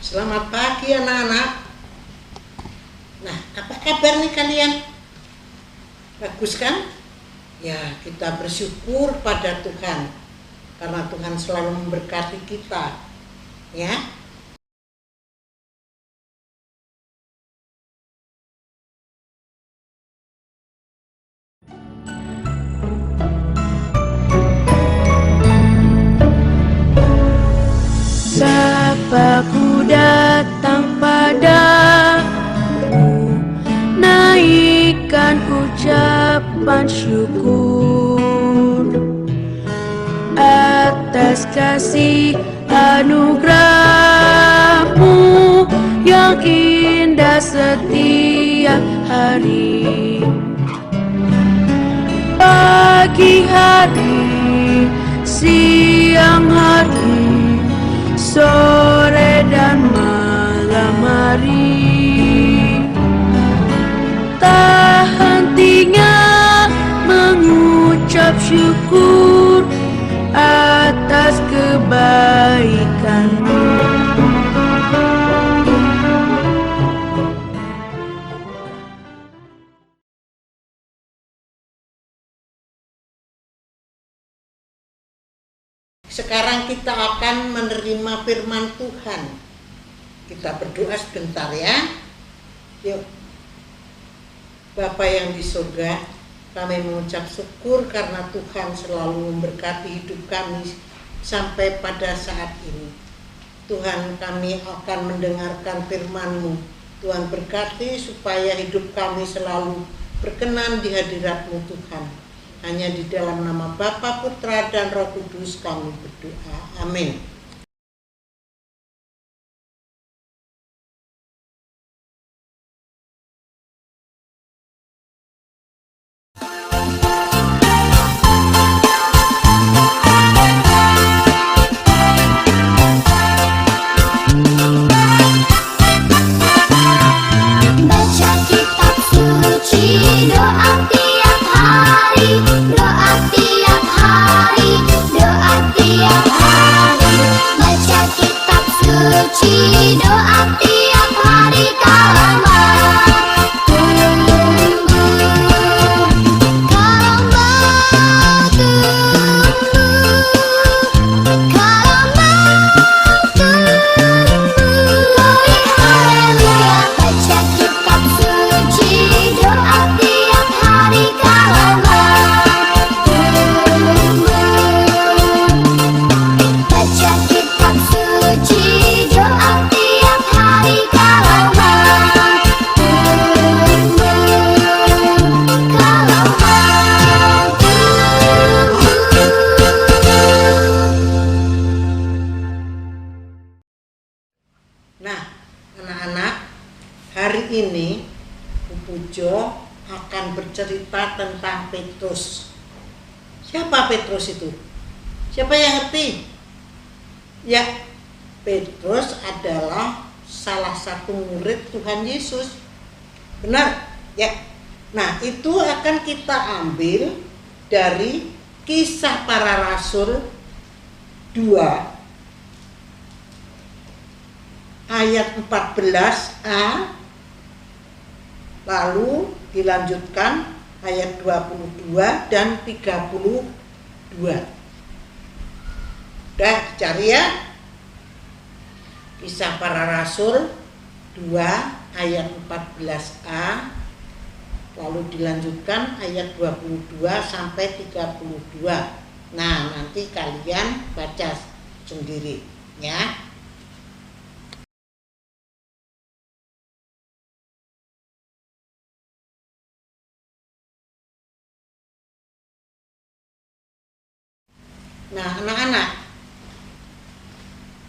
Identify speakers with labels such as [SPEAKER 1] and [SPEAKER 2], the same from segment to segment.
[SPEAKER 1] Selamat pagi anak-anak. Nah, apa kabar nih kalian? Bagus kan? Ya, kita bersyukur pada Tuhan karena Tuhan selalu memberkati kita. Ya.
[SPEAKER 2] Sapaku datang padamu, naikkan ucapan syukur atas kasih anugerahmu yang indah setiap hari. Pagi hari, siang hari, sore dan malam hari, tak hentinya mengucap syukur atas kebaikanmu.
[SPEAKER 1] Sekarang kita akan menerima firman Tuhan. Kita berdoa sebentar ya. Yuk. Bapa yang di surga, kami mengucap syukur karena Tuhan selalu memberkati hidup kami sampai pada saat ini. Tuhan, kami akan mendengarkan firman-Mu. Tuhan berkati supaya hidup kami selalu berkenan di hadirat-Mu Tuhan. Hanya di dalam nama Bapa, Putra, dan Roh Kudus kami berdoa. Amin.
[SPEAKER 3] Baca kitab suci, doa tiap hari, doa tiap hari, doa tiap hari. Baca kitab suci, doa tiap hari kalau mau tumbuh, kalau mau tumbuh, kalau mau tumbuh. Haleluya. Baca kitab suci, doa tiap hari kalau mau tumbuh. Baca kitab suci, doa tiap hari kalau mau tumbuh, kalau mau tumbuh.
[SPEAKER 1] Nah, anak-anak, hari ini Bu Pujo akan bercerita tentang Petrus. Siapa Petrus itu? Siapa yang ngerti? Ya, Petrus adalah salah satu murid Tuhan Yesus. Benar? Ya. Nah, itu akan kita ambil dari Kisah Para Rasul 2 ayat 14a, lalu dilanjutkan ayat 22 dan 32. Udah cari ya? Kisah Para Rasul 2 ayat 14a, lalu dilanjutkan ayat 22 sampai 32. Nah, nanti kalian baca sendiri ya. Nah, anak-anak,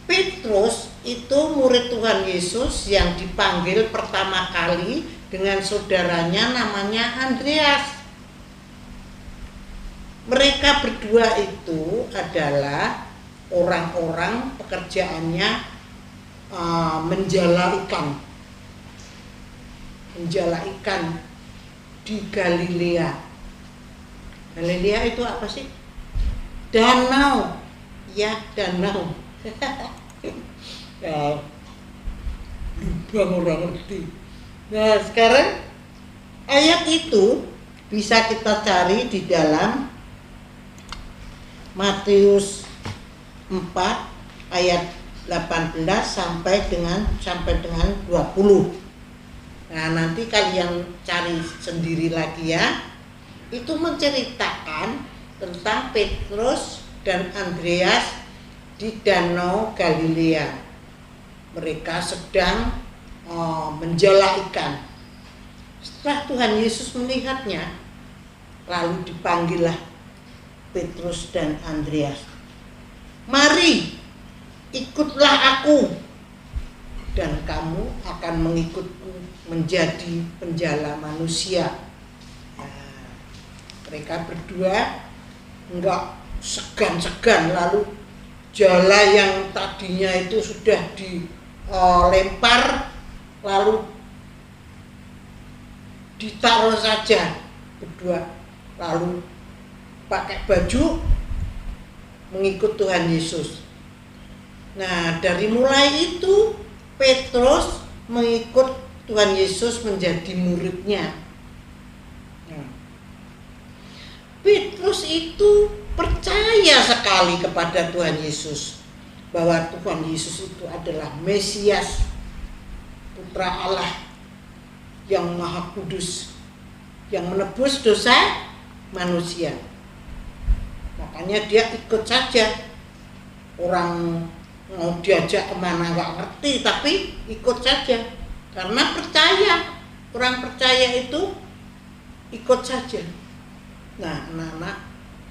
[SPEAKER 1] Petrus itu murid Tuhan Yesus yang dipanggil pertama kali dengan saudaranya namanya Andreas. Mereka berdua itu adalah orang-orang pekerjaannya menjala ikan di Galilea. Galilea itu apa sih? Danau, ya danau. bang orang ngerti. Nah sekarang ayat itu bisa kita cari di dalam Matius 4 ayat 18 sampai dengan 20. Nah nanti kalian cari sendiri lagi ya. Itu menceritakan tentang Petrus dan Andreas di Danau Galilea. Mereka sedang menjala ikan. Setelah Tuhan Yesus melihatnya, lalu dipanggillah Petrus dan Andreas. Mari, ikutlah aku, dan kamu akan mengikutku menjadi penjala manusia. Nah, mereka berdua enggak segan-segan, lalu jala yang tadinya itu sudah dilempar, lalu ditaruh saja berdua, lalu pakai baju mengikut Tuhan Yesus. Nah dari mulai itu Petrus mengikut Tuhan Yesus menjadi muridnya. Nah, Petrus itu percaya sekali kepada Tuhan Yesus, bahwa Tuhan Yesus itu adalah Mesias, Putra Allah yang Maha Kudus, yang menebus dosa manusia. Makanya dia ikut saja. Orang mau diajak kemana nggak ngerti, tapi ikut saja karena percaya. Orang percaya itu ikut saja. Nah anak-anak,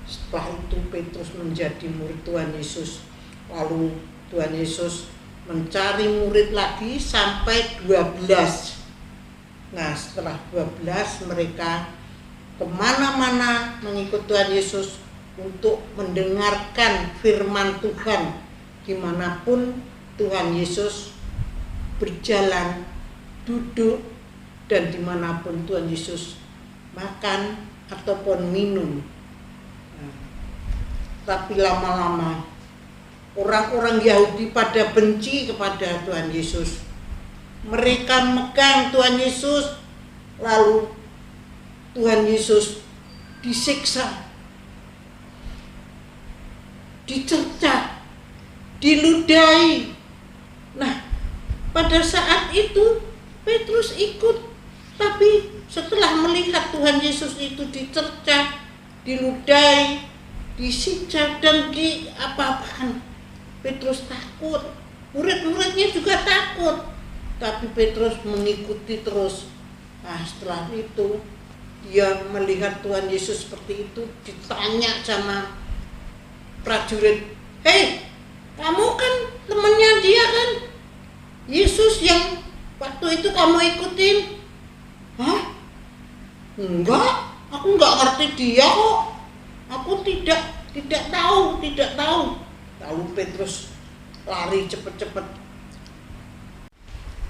[SPEAKER 1] setelah itu Petrus menjadi murid Tuhan Yesus. Lalu Tuhan Yesus mencari murid lagi sampai 12. Nah setelah 12 mereka kemana-mana mengikut Tuhan Yesus untuk mendengarkan firman Tuhan dimanapun Tuhan Yesus berjalan, duduk, dan dimanapun Tuhan Yesus makan ataupun minum. Nah, tapi lama-lama orang-orang Yahudi pada benci kepada Tuhan Yesus. Mereka megang Tuhan Yesus, lalu Tuhan Yesus disiksa, dicerca, diludahi. Nah, pada saat itu Petrus ikut, tapi setelah melihat Tuhan Yesus itu dicerca, diludahi, disiksa dan diapa-apakan, Petrus takut. Murid-muridnya juga takut. Tapi Petrus mengikuti terus. Nah setelah itu dia melihat Tuhan Yesus seperti itu, ditanya sama prajurit, "Hei, kamu kan temannya dia kan? Yesus yang waktu itu kamu ikutin?" "Hah? Enggak, aku enggak ngerti dia kok. Aku tidak tahu. Lalu Petrus lari cepet-cepet.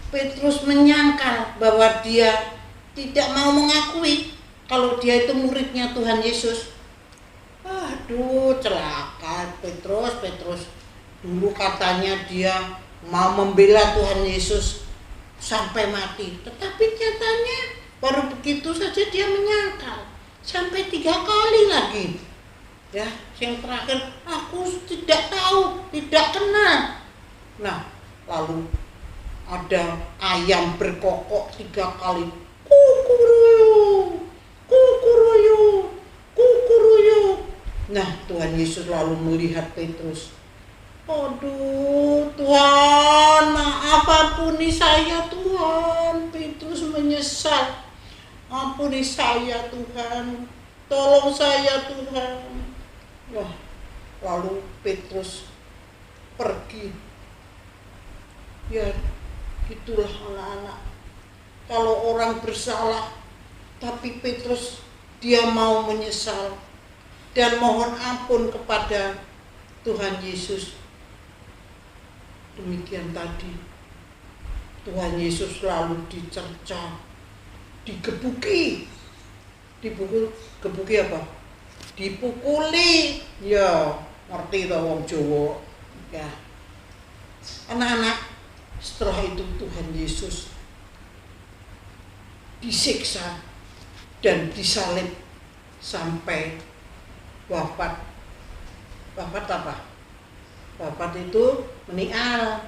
[SPEAKER 1] Petrus menyangkal bahwa dia tidak mau mengakui kalau dia itu muridnya Tuhan Yesus. Aduh, celaka Petrus. Dulu katanya dia mau membela Tuhan Yesus sampai mati, tetapi nyatanya baru begitu saja dia menyangkal sampai 3 kali lagi. Ya, yang terakhir, aku tidak tahu, tidak kenal. Nah, lalu ada ayam berkokok 3 kali, kukuruyu. Nah Tuhan Yesus lalu melihat Petrus. Aduh Tuhan, maaf, ampuni saya Tuhan. Petrus menyesal. Ampuni saya Tuhan, tolong saya Tuhan. Wah, lalu Petrus pergi. Ya itulah anak-anak, kalau orang bersalah tapi Petrus dia mau menyesal dan mohon ampun kepada Tuhan Yesus. Demikian tadi Tuhan Yesus lalu dicerca, digebuki. Gebuki apa? Dipukuli. Ya ngerti toh wong Jawa. Ya anak-anak, Setelah itu Tuhan Yesus disiksa dan disalib sampai wafat. Wafat apa? Wafat itu meninggal,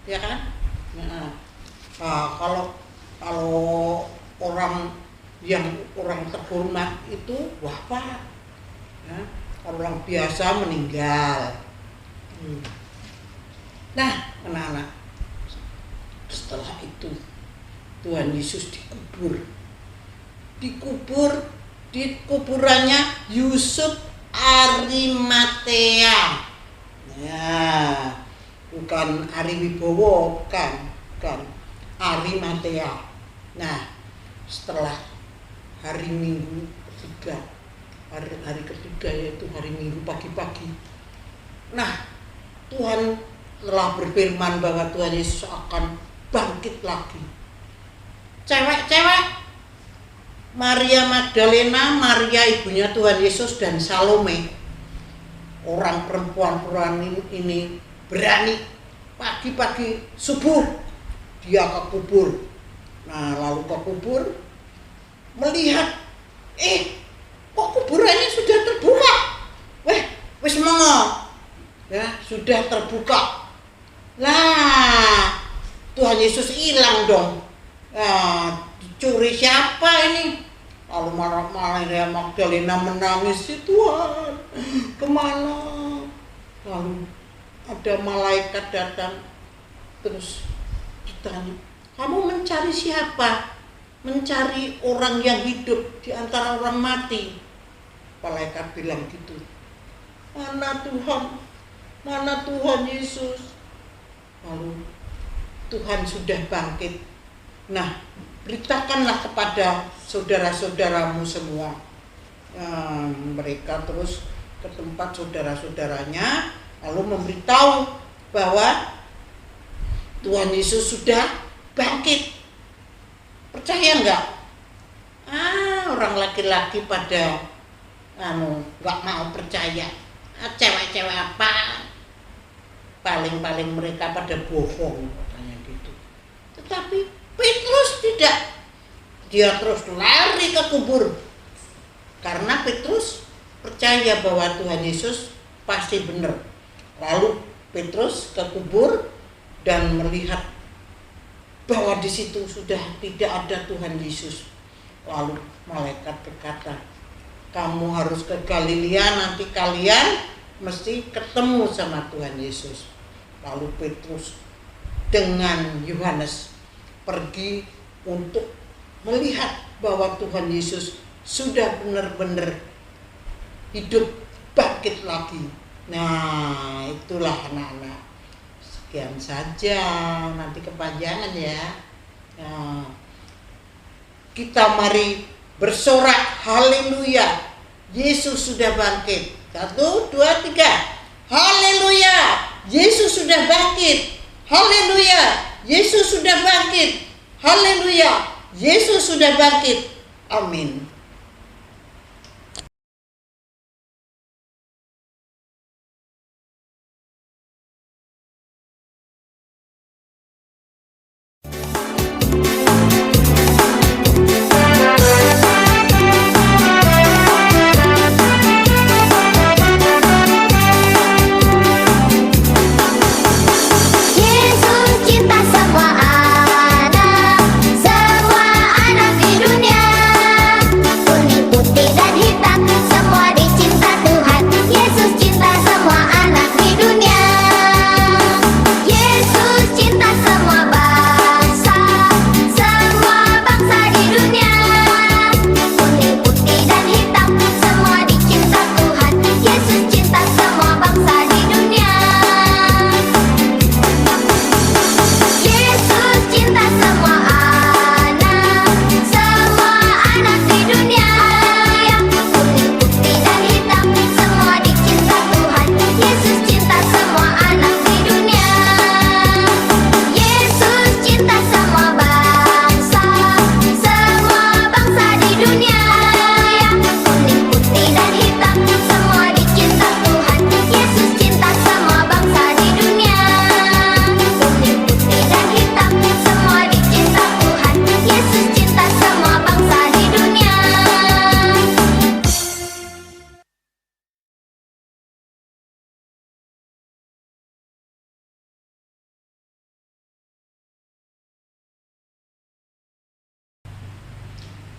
[SPEAKER 1] ya kan? Nah, kalau orang terhormat itu wafat, ya. Kalau orang biasa meninggal. Nah, anak-anak, setelah itu Tuhan Yesus dikubur di kuburannya Yusuf Arimatea. Ya, bukan Ari Wibowo, bukan Arimatea. Nah, setelah hari Minggu ketiga, hari ketiga yaitu hari Minggu pagi-pagi. Nah, Tuhan telah berfirman bahwa Tuhan Yesus akan bangkit lagi. Cewek-cewek, Maria Magdalena, Maria ibunya Tuhan Yesus, dan Salome, orang perempuan ini berani pagi-pagi subuh dia ke kubur. Nah, lalu ke kubur melihat, kok kuburannya sudah terbuka? Wis mongo, ya sudah terbuka. Lah, Tuhan Yesus hilang dong. Dicuri siapa ini? Lalu Maria Magdalena menangis, Tuhan, kemana? Lalu ada malaikat datang, terus ditanya, kamu mencari siapa? Mencari orang yang hidup di antara orang mati. Malaikat bilang gitu. Mana Tuhan? Mana Tuhan Yesus? Lalu Tuhan sudah bangkit. Nah, beritakanlah kepada saudara-saudaramu semua. Mereka terus ke tempat saudara-saudaranya, lalu memberitahu bahwa Tuhan Yesus sudah bangkit. Percaya enggak? Orang laki-laki pada enggak mau percaya. Cewek-cewek apa? Paling-paling mereka pada bohong, katanya gitu. Tetapi Petrus tidak. Dia terus lari ke kubur. Karena Petrus percaya bahwa Tuhan Yesus pasti benar. Lalu Petrus ke kubur dan melihat bahwa di situ sudah tidak ada Tuhan Yesus. Lalu malaikat berkata, kamu harus ke Galilea, nanti kalian mesti ketemu sama Tuhan Yesus. Lalu Petrus dengan Yohanes pergi untuk melihat bahwa Tuhan Yesus sudah benar-benar hidup, bangkit lagi. Nah, itulah anak-anak. Sekian saja, nanti kepanjangan ya. Nah, kita mari bersorak haleluya, Yesus sudah bangkit. 1, 2, 3. Haleluya, Yesus sudah bangkit. Haleluya, Yesus sudah bangkit. Haleluya, Yesus sudah bangkit. Amin.
[SPEAKER 3] Yesus cinta semua anak di dunia.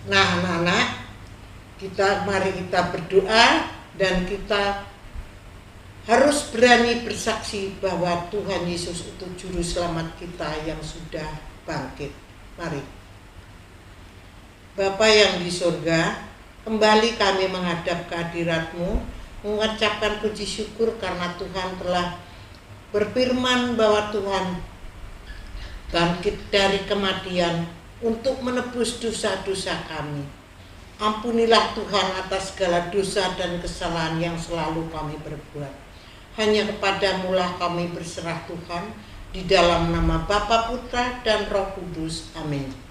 [SPEAKER 1] Nah, anak-anak, mari kita berdoa dan kita harus berani bersaksi bahwa Tuhan Yesus itu juru selamat kita yang sudah bangkit. Mari. Bapa yang di surga, kembali kami menghadap kehadirat-Mu, mengucapkan puji syukur karena Tuhan telah berfirman bahwa Tuhan bangkit dari kematian untuk menebus dosa-dosa kami. Ampunilah Tuhan atas segala dosa dan kesalahan yang selalu kami berbuat. Hanya kepadamu lah kami berserah Tuhan, di dalam nama Bapa, Putra, dan Roh Kudus. Amin.